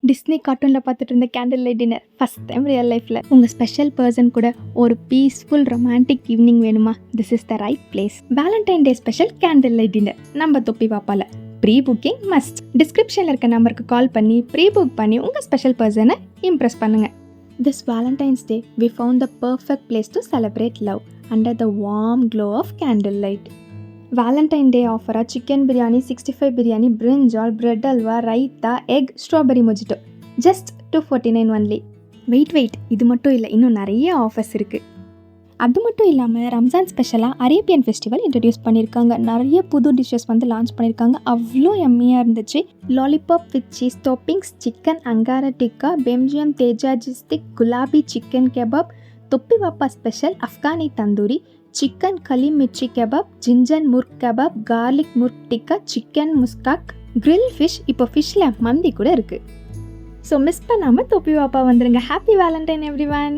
Disney கார்ட்டூனில் பார்த்துட்டு இருந்த candle light dinner first time real லைஃப்பில். உங்கள் ஸ்பெஷல் பர்சன் கூட ஒரு பீஸ்ஃபுல் ரொமான்டிக் ஈவினிங் வேணுமா? This is the right place. Valentine day special candle light dinner நம்ம தொப்பி வாப்பால. Pre booking must. டிஸ்கிரிப்ஷனில் இருக்க நம்பருக்கு கால் பண்ணி ப்ரீ புக் பண்ணி உங்கள் ஸ்பெஷல் பர்சனை இம்ப்ரெஸ் பண்ணுங்கள். This Valentine's Day, we found the perfect place to celebrate love under the warm glow of candlelight. Valentine Day ஆஃபராக chicken biryani, 65 biryani, brinjal, bread halwa, raita, egg, strawberry mojito, just 249 only. Wait, இது மட்டும் இல்லை, இன்னும் நிறைய ஆஃபர்ஸ் இருக்குது. அது மட்டும் இல்லாமல் ரம்ஜான் ஸ்பெஷலாக அரேபியன் ஃபெஸ்டிவல் இன்ட்ரடியூஸ் பண்ணியிருக்காங்க. நிறைய புது டிஷ்ஷஸ் வந்து லான்ச் பண்ணியிருக்காங்க. அவ்வளோ எம்மியாக இருந்துச்சு. Lollipop with cheese toppings, chicken angara tikka, பெம்ஜியம் தேஜாஜி stick, gulabi chicken kebab, Thoppi Vappa special Afghani tandoori, chicken kali mirchi kebab, ginger murgh kebab, garlic murgh tikka, chicken முஸ்காக், கிரில் ஃபிஷ், இப்போ ஃபிஷ்ஷில் மந்தி கூட இருக்குது. ஸோ மிஸ் பண்ணாமல் தொப்பி வாப்பா வந்துடுங்க. Happy Valentine every one.